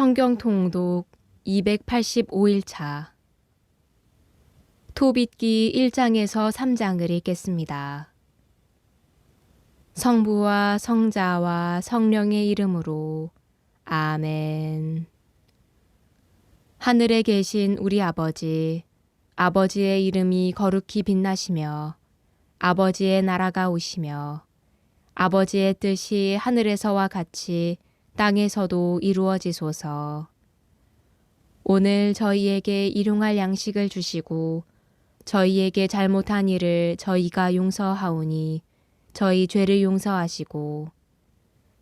성경 통독 285일차 토빗기 1장에서 3장을 읽겠습니다. 성부와 성자와 성령의 이름으로 아멘. 하늘에 계신 우리 아버지, 아버지의 이름이 거룩히 빛나시며 아버지의 나라가 오시며 아버지의 뜻이 하늘에서와 같이 땅에서도 이루어지소서. 오늘 저희에게 일용할 양식을 주시고 저희에게 잘못한 일을 저희가 용서하오니 저희 죄를 용서하시고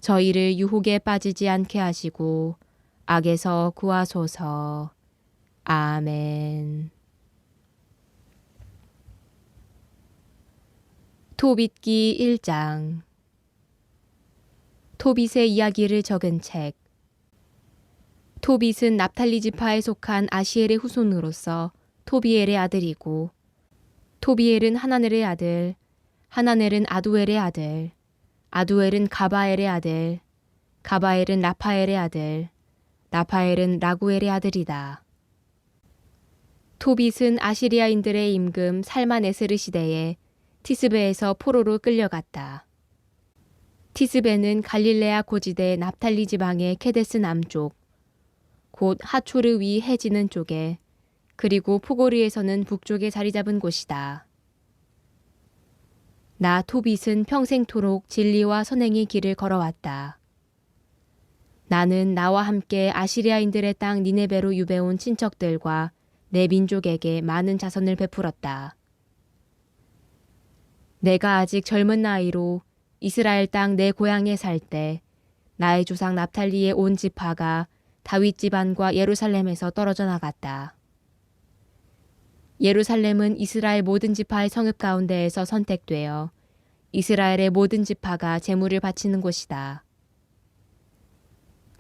저희를 유혹에 빠지지 않게 하시고 악에서 구하소서. 아멘. 토빗기 1장. 토빗의 이야기를 적은 책. 토빗은 납탈리 지파에 속한 아시엘의 후손으로서 토비엘의 아들이고, 토비엘은 하나넬의 아들, 하나넬은 아두엘의 아들, 아두엘은 가바엘의 아들, 가바엘은 라파엘의 아들, 라파엘은 라구엘의 아들이다. 토빗은 아시리아인들의 임금 살만에스르 시대에 티스베에서 포로로 끌려갔다. 티스베는 갈릴레아 고지대 납탈리 지방의 케데스 남쪽, 곧 하초르 위 해지는 쪽에, 그리고 포고르에서는 북쪽에 자리 잡은 곳이다. 나 토빗은 평생토록 진리와 선행의 길을 걸어왔다. 나는 나와 함께 아시리아인들의 땅 니네베로 유배온 친척들과 내 민족에게 많은 자선을 베풀었다. 내가 아직 젊은 나이로 이스라엘 땅 내 고향에 살 때 나의 조상 납탈리의 온 지파가 다윗 집안과 예루살렘에서 떨어져 나갔다. 예루살렘은 이스라엘 모든 지파의 성읍 가운데에서 선택되어 이스라엘의 모든 지파가 제물을 바치는 곳이다.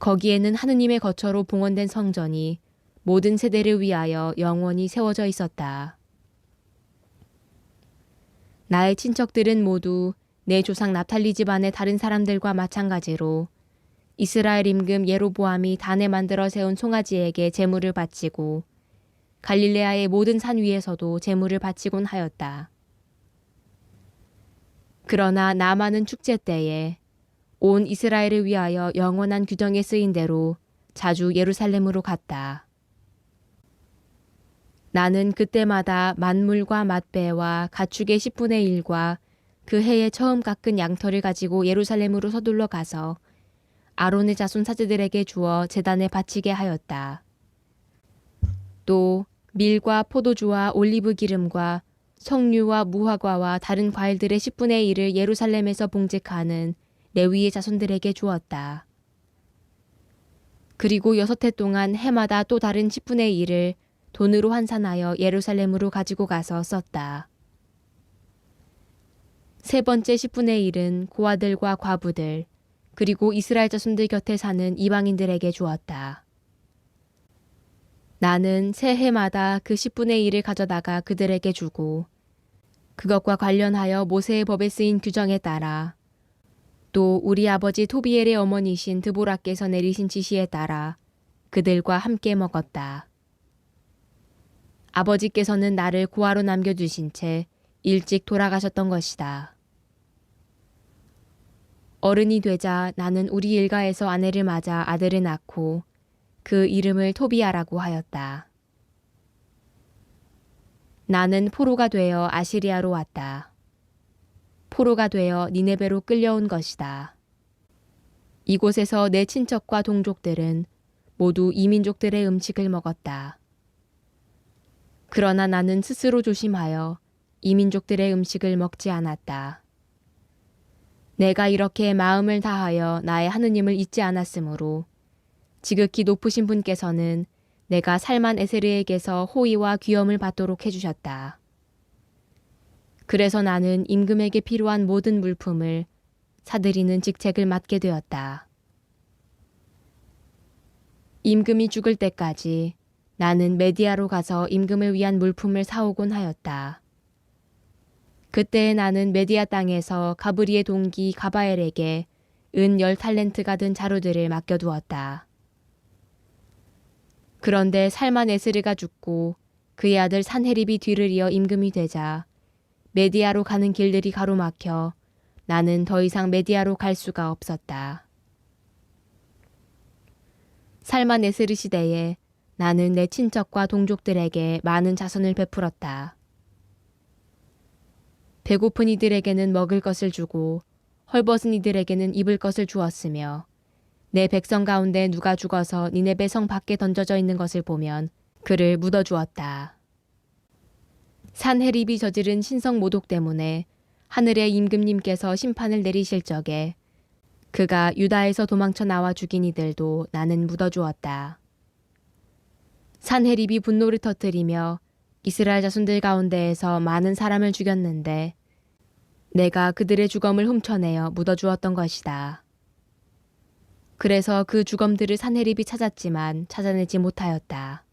거기에는 하느님의 거처로 봉헌된 성전이 모든 세대를 위하여 영원히 세워져 있었다. 나의 친척들은 모두 내 조상 납탈리 집안의 다른 사람들과 마찬가지로 이스라엘 임금 예로보암이 단에 만들어 세운 송아지에게 제물을 바치고 갈릴레아의 모든 산 위에서도 제물을 바치곤 하였다. 그러나 나만은 축제 때에 온 이스라엘을 위하여 영원한 규정에 쓰인 대로 자주 예루살렘으로 갔다. 나는 그때마다 만물과 맛배와 가축의 10분의 1과 그 해에 처음 깎은 양털을 가지고 예루살렘으로 서둘러 가서 아론의 자손 사제들에게 주어 제단에 바치게 하였다. 또 밀과 포도주와 올리브 기름과 석류와 무화과와 다른 과일들의 10분의 1을 예루살렘에서 봉직하는 레위의 자손들에게 주었다. 그리고 6해 동안 해마다 또 다른 10분의 1을 돈으로 환산하여 예루살렘으로 가지고 가서 썼다. 세 번째 10분의 1은 고아들과 과부들, 그리고 이스라엘 자손들 곁에 사는 이방인들에게 주었다. 나는 새 해마다 그 10분의 1을 가져다가 그들에게 주고 그것과 관련하여 모세의 법에 쓰인 규정에 따라 또 우리 아버지 토비엘의 어머니신 드보라께서 내리신 지시에 따라 그들과 함께 먹었다. 아버지께서는 나를 고아로 남겨두신 채 일찍 돌아가셨던 것이다. 어른이 되자 나는 우리 일가에서 아내를 맞아 아들을 낳고 그 이름을 토비아라고 하였다. 나는 포로가 되어 아시리아로 왔다. 포로가 되어 니네베로 끌려온 것이다. 이곳에서 내 친척과 동족들은 모두 이민족들의 음식을 먹었다. 그러나 나는 스스로 조심하여 이민족들의 음식을 먹지 않았다. 내가 이렇게 마음을 다하여 나의 하느님을 잊지 않았으므로 지극히 높으신 분께서는 내가 살만 에세르에게서 호의와 귀염을 받도록 해주셨다. 그래서 나는 임금에게 필요한 모든 물품을 사들이는 직책을 맡게 되었다. 임금이 죽을 때까지 나는 메디아로 가서 임금을 위한 물품을 사오곤 하였다. 그때 나는 메디아 땅에서 가브리의 동기 가바엘에게 은 10탈렌트가 든 자루들을 맡겨두었다. 그런데 살만에스르가 죽고 그의 아들 산헤립이 뒤를 이어 임금이 되자 메디아로 가는 길들이 가로막혀 나는 더 이상 메디아로 갈 수가 없었다. 살만에스르 시대에 나는 내 친척과 동족들에게 많은 자선을 베풀었다. 배고픈 이들에게는 먹을 것을 주고 헐벗은 이들에게는 입을 것을 주었으며 내 백성 가운데 누가 죽어서 니네베 성 밖에 던져져 있는 것을 보면 그를 묻어주었다. 산헤립이 저지른 신성 모독 때문에 하늘의 임금님께서 심판을 내리실 적에 그가 유다에서 도망쳐 나와 죽인 이들도 나는 묻어주었다. 산헤립이 분노를 터뜨리며 이스라엘 자손들 가운데에서 많은 사람을 죽였는데 내가 그들의 주검을 훔쳐내어 묻어주었던 것이다. 그래서 그 주검들을 산헤립이 찾았지만 찾아내지 못하였다.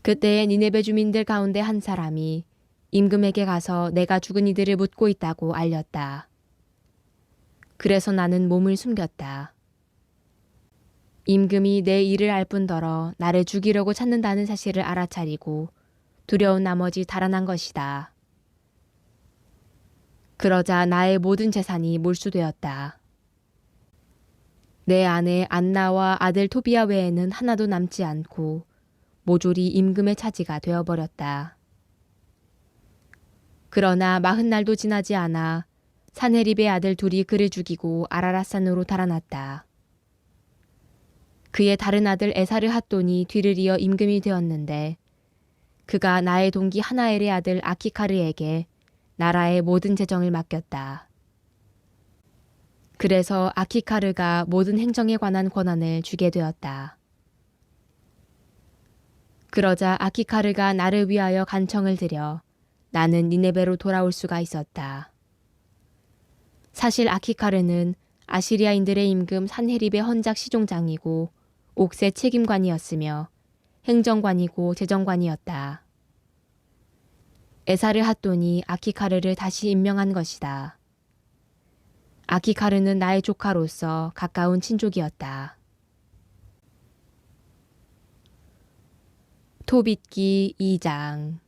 그때에 니네베 주민들 가운데 한 사람이 임금에게 가서 내가 죽은 이들을 묻고 있다고 알렸다. 그래서 나는 몸을 숨겼다. 임금이 내 일을 알 뿐더러 나를 죽이려고 찾는다는 사실을 알아차리고 두려운 나머지 달아난 것이다. 그러자 나의 모든 재산이 몰수되었다. 내 아내 안나와 아들 토비아 외에는 하나도 남지 않고 모조리 임금의 차지가 되어버렸다. 그러나 40날도 지나지 않아 산헤립의 아들 둘이 그를 죽이고 아라랏산으로 달아났다. 그의 다른 아들 에사르 핫돈이 뒤를 이어 임금이 되었는데 그가 나의 동기 하나엘의 아들 아키카르에게 나라의 모든 재정을 맡겼다. 그래서 아키카르가 모든 행정에 관한 권한을 주게 되었다. 그러자 아키카르가 나를 위하여 간청을 드려 나는 니네베로 돌아올 수가 있었다. 사실 아키카르는 아시리아인들의 임금 산헤립의 헌작 시종장이고 옥새 책임관이었으며 행정관이고 재정관이었다. 에사르 핫돈이 아키카르를 다시 임명한 것이다. 아키카르는 나의 조카로서 가까운 친족이었다. 토빗기 2장.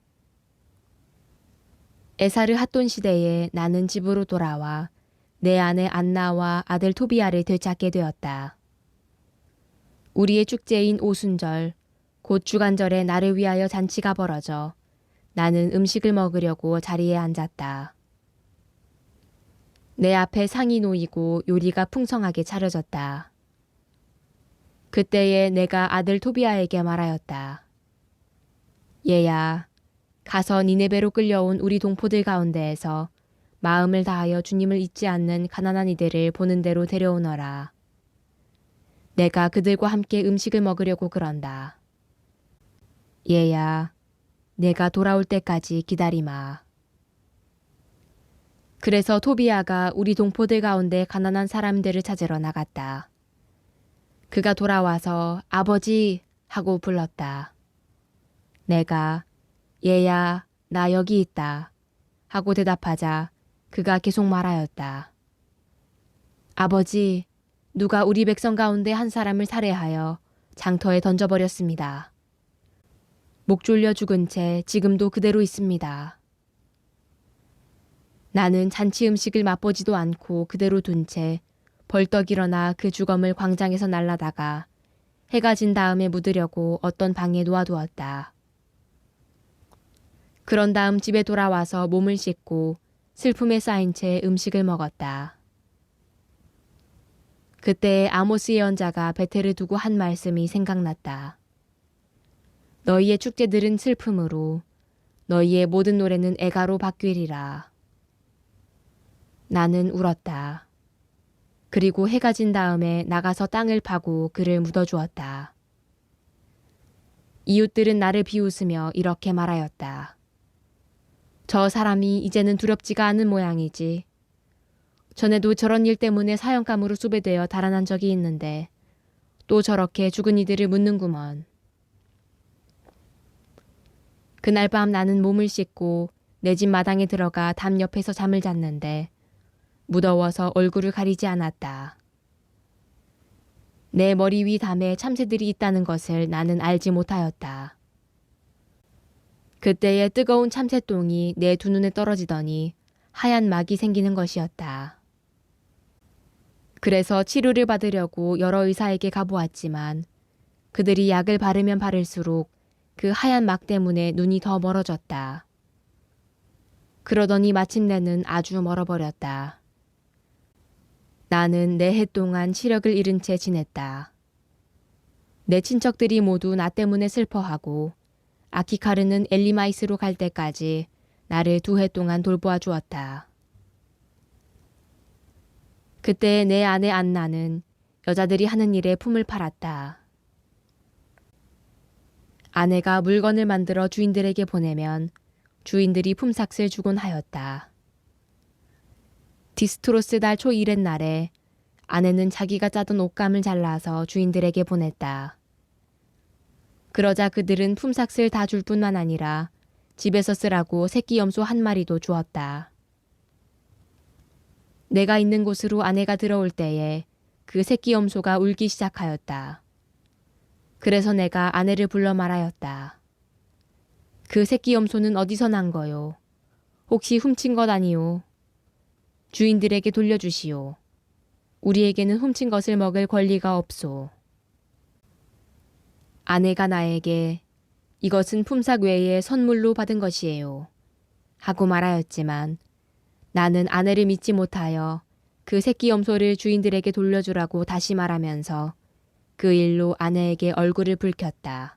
에사르 핫돈 시대에 나는 집으로 돌아와 내 아내 안나와 아들 토비아를 되찾게 되었다. 우리의 축제인 오순절, 곧 주간절에 나를 위하여 잔치가 벌어져 나는 음식을 먹으려고 자리에 앉았다. 내 앞에 상이 놓이고 요리가 풍성하게 차려졌다. 그때에 내가 아들 토비아에게 말하였다. 얘야, 가서 니네베로 끌려온 우리 동포들 가운데에서 마음을 다하여 주님을 잊지 않는 가난한 이들을 보는 대로 데려오너라. 내가 그들과 함께 음식을 먹으려고 그런다. 얘야, 내가 돌아올 때까지 기다리마. 그래서 토비아가 우리 동포들 가운데 가난한 사람들을 찾으러 나갔다. 그가 돌아와서 아버지 하고 불렀다. 내가 얘야, 나 여기 있다 하고 대답하자 그가 계속 말하였다. 아버지, 누가 우리 백성 가운데 한 사람을 살해하여 장터에 던져버렸습니다. 목 졸려 죽은 채 지금도 그대로 있습니다. 나는 잔치 음식을 맛보지도 않고 그대로 둔 채 벌떡 일어나 그 주검을 광장에서 날라다가 해가 진 다음에 묻으려고 어떤 방에 놓아두었다. 그런 다음 집에 돌아와서 몸을 씻고 슬픔에 쌓인 채 음식을 먹었다. 그때 아모스 예언자가 베텔을 두고 한 말씀이 생각났다. 너희의 축제들은 슬픔으로 너희의 모든 노래는 애가로 바뀌리라. 나는 울었다. 그리고 해가 진 다음에 나가서 땅을 파고 그를 묻어주었다. 이웃들은 나를 비웃으며 이렇게 말하였다. 저 사람이 이제는 두렵지가 않은 모양이지. 전에도 저런 일 때문에 사형감으로 수배되어 달아난 적이 있는데 또 저렇게 죽은 이들을 묻는구먼. 그날 밤 나는 몸을 씻고 내 집 마당에 들어가 담 옆에서 잠을 잤는데 무더워서 얼굴을 가리지 않았다. 내 머리 위 담에 참새들이 있다는 것을 나는 알지 못하였다. 그때의 뜨거운 참새똥이 내 두 눈에 떨어지더니 하얀 막이 생기는 것이었다. 그래서 치료를 받으려고 여러 의사에게 가보았지만 그들이 약을 바르면 바를수록 그 하얀 막 때문에 눈이 더 멀어졌다. 그러더니 마침내는 아주 멀어버렸다. 나는 4해 동안 시력을 잃은 채 지냈다. 내 친척들이 모두 나 때문에 슬퍼하고 아키카르는 엘리마이스로 갈 때까지 나를 2해 동안 돌보아 주었다. 그때 내 아내 안나는 여자들이 하는 일에 품을 팔았다. 아내가 물건을 만들어 주인들에게 보내면 주인들이 품삯을 주곤 하였다. 디스트로스 달 초 1의 날에 아내는 자기가 짜던 옷감을 잘라서 주인들에게 보냈다. 그러자 그들은 품삯을 다 줄 뿐만 아니라 집에서 쓰라고 새끼 염소 1마리도 주었다. 내가 있는 곳으로 아내가 들어올 때에 그 새끼 염소가 울기 시작하였다. 그래서 내가 아내를 불러 말하였다. 그 새끼 염소는 어디서 난 거요? 혹시 훔친 것 아니오? 주인들에게 돌려주시오. 우리에게는 훔친 것을 먹을 권리가 없소. 아내가 나에게 이것은 품삯 외에 선물로 받은 것이에요. 하고 말하였지만 나는 아내를 믿지 못하여 그 새끼 염소를 주인들에게 돌려주라고 다시 말하면서 그 일로 아내에게 얼굴을 붉혔다.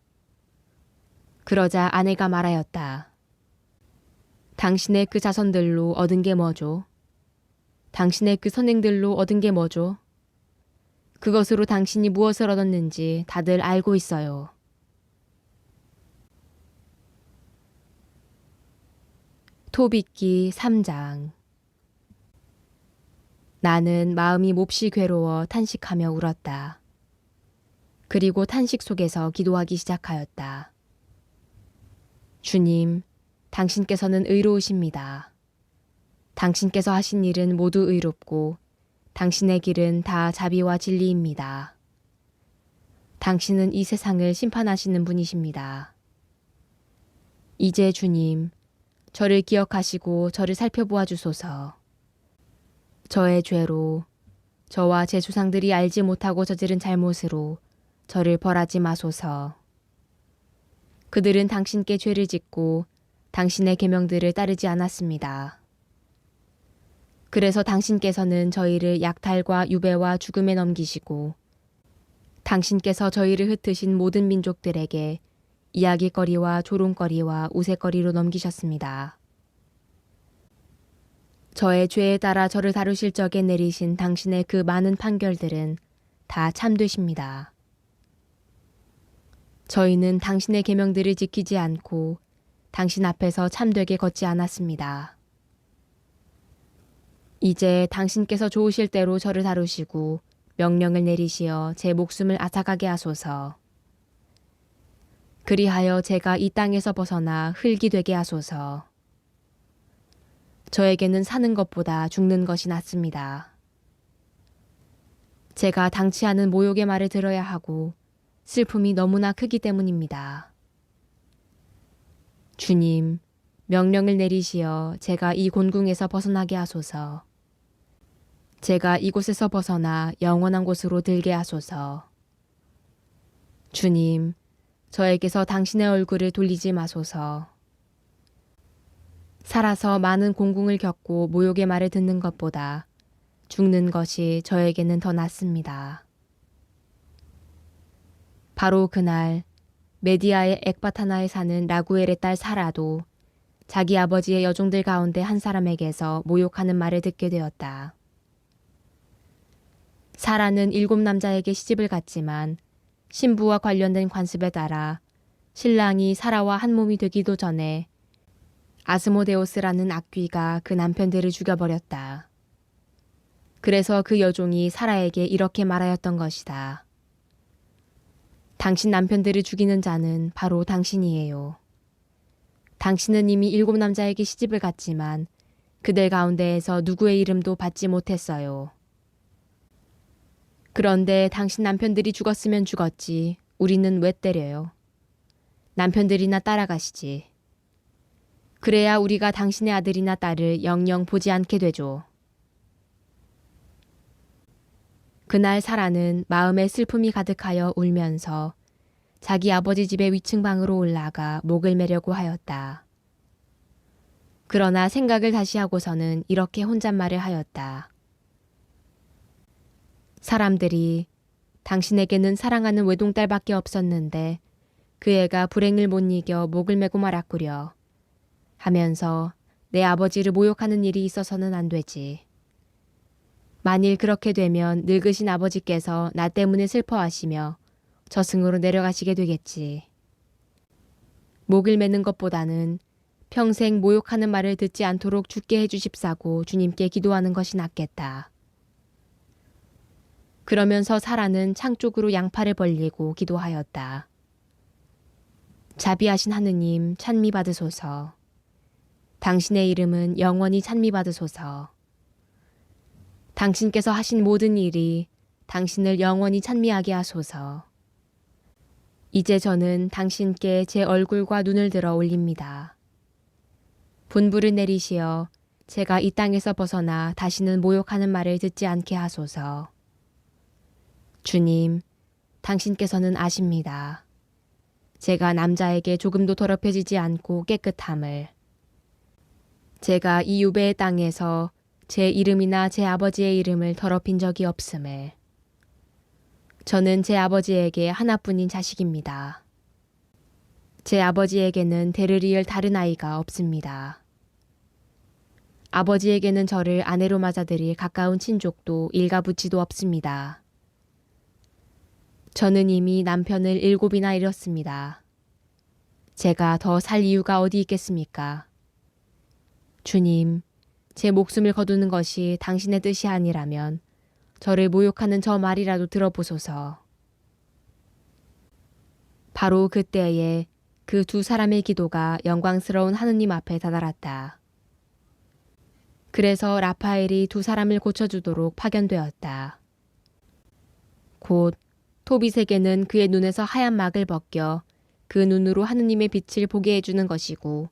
그러자 아내가 말하였다. 당신의 그 자선들로 얻은 게 뭐죠? 당신의 그 선행들로 얻은 게 뭐죠? 그것으로 당신이 무엇을 얻었는지 다들 알고 있어요. 토빗기 3장. 나는 마음이 몹시 괴로워 탄식하며 울었다. 그리고 탄식 속에서 기도하기 시작하였다. 주님, 당신께서는 의로우십니다. 당신께서 하신 일은 모두 의롭고 당신의 길은 다 자비와 진리입니다. 당신은 이 세상을 심판하시는 분이십니다. 이제 주님, 저를 기억하시고 저를 살펴보아 주소서. 저의 죄로, 저와 제 조상들이 알지 못하고 저지른 잘못으로 저를 벌하지 마소서. 그들은 당신께 죄를 짓고 당신의 계명들을 따르지 않았습니다. 그래서 당신께서는 저희를 약탈과 유배와 죽음에 넘기시고 당신께서 저희를 흩으신 모든 민족들에게 이야기거리와 조롱거리와 우스갯거리로 넘기셨습니다. 저의 죄에 따라 저를 다루실 적에 내리신 당신의 그 많은 판결들은 다 참되십니다. 저희는 당신의 계명들을 지키지 않고 당신 앞에서 참되게 걷지 않았습니다. 이제 당신께서 좋으실 대로 저를 다루시고 명령을 내리시어 제 목숨을 앗아가게 하소서. 그리하여 제가 이 땅에서 벗어나 흙이 되게 하소서. 저에게는 사는 것보다 죽는 것이 낫습니다. 제가 당치 않은 모욕의 말을 들어야 하고 슬픔이 너무나 크기 때문입니다. 주님, 명령을 내리시어 제가 이 곤궁에서 벗어나게 하소서. 제가 이곳에서 벗어나 영원한 곳으로 들게 하소서. 주님, 저에게서 당신의 얼굴을 돌리지 마소서. 살아서 많은 공궁을 겪고 모욕의 말을 듣는 것보다 죽는 것이 저에게는 더 낫습니다. 바로 그날 메디아의 엑바타나에 사는 라구엘의 딸 사라도 자기 아버지의 여종들 가운데 한 사람에게서 모욕하는 말을 듣게 되었다. 사라는 7 남자에게 시집을 갔지만 신부와 관련된 관습에 따라 신랑이 사라와 한 몸이 되기도 전에 아스모데오스라는 악귀가 그 남편들을 죽여버렸다. 그래서 그 여종이 사라에게 이렇게 말하였던 것이다. 당신 남편들을 죽이는 자는 바로 당신이에요. 당신은 이미 7 남자에게 시집을 갔지만 그들 가운데에서 누구의 이름도 받지 못했어요. 그런데 당신 남편들이 죽었으면 죽었지. 우리는 왜 때려요? 남편들이나 따라가시지. 그래야 우리가 당신의 아들이나 딸을 영영 보지 않게 되죠. 그날 사라는 마음에 슬픔이 가득하여 울면서 자기 아버지 집의 위층 방으로 올라가 목을 매려고 하였다. 그러나 생각을 다시 하고서는 이렇게 혼잣말을 하였다. 사람들이 당신에게는 사랑하는 외동딸밖에 없었는데 그 애가 불행을 못 이겨 목을 메고 말았구려 하면서 내 아버지를 모욕하는 일이 있어서는 안 되지. 만일 그렇게 되면 늙으신 아버지께서 나 때문에 슬퍼하시며 저승으로 내려가시게 되겠지. 목을 매는 것보다는 평생 모욕하는 말을 듣지 않도록 죽게 해주십사고 주님께 기도하는 것이 낫겠다. 그러면서 사라는 창 쪽으로 양팔을 벌리고 기도하였다. 자비하신 하느님 찬미 받으소서. 당신의 이름은 영원히 찬미 받으소서. 당신께서 하신 모든 일이 당신을 영원히 찬미하게 하소서. 이제 저는 당신께 제 얼굴과 눈을 들어 올립니다. 분부를 내리시어 제가 이 땅에서 벗어나 다시는 모욕하는 말을 듣지 않게 하소서. 주님, 당신께서는 아십니다. 제가 남자에게 조금도 더럽혀지지 않고 깨끗함을. 제가 이 유배의 땅에서 제 이름이나 제 아버지의 이름을 더럽힌 적이 없음을. 저는 제 아버지에게 하나뿐인 자식입니다. 제 아버지에게는 대를 이을 다른 아이가 없습니다. 아버지에게는 저를 아내로 맞아들일 가까운 친족도 일가부치도 없습니다. 저는 이미 남편을 7이나 잃었습니다. 제가 더 살 이유가 어디 있겠습니까? 주님, 제 목숨을 거두는 것이 당신의 뜻이 아니라면 저를 모욕하는 저 말이라도 들어보소서. 바로 그때에 그 두 사람의 기도가 영광스러운 하느님 앞에 다다랐다. 그래서 라파엘이 두 사람을 고쳐주도록 파견되었다. 곧 토빗에게는 그의 눈에서 하얀 막을 벗겨 그 눈으로 하느님의 빛을 보게 해주는 것이고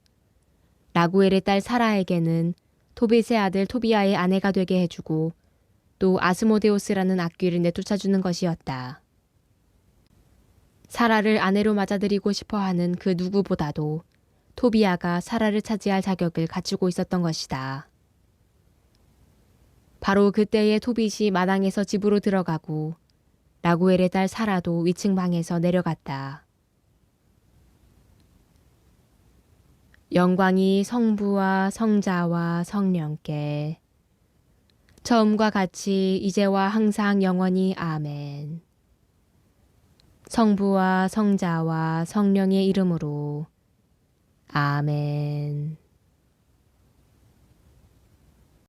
라구엘의 딸 사라에게는 토빗의 아들 토비아의 아내가 되게 해주고 또 아스모데오스라는 악귀를 내쫓아주는 것이었다. 사라를 아내로 맞아들이고 싶어하는 그 누구보다도 토비아가 사라를 차지할 자격을 갖추고 있었던 것이다. 바로 그때에 토빗이 마당에서 집으로 들어가고 라구엘의 딸 사라도 위층 방에서 내려갔다. 영광이 성부와 성자와 성령께 처음과 같이 이제와 항상 영원히 아멘. 성부와 성자와 성령의 이름으로 아멘.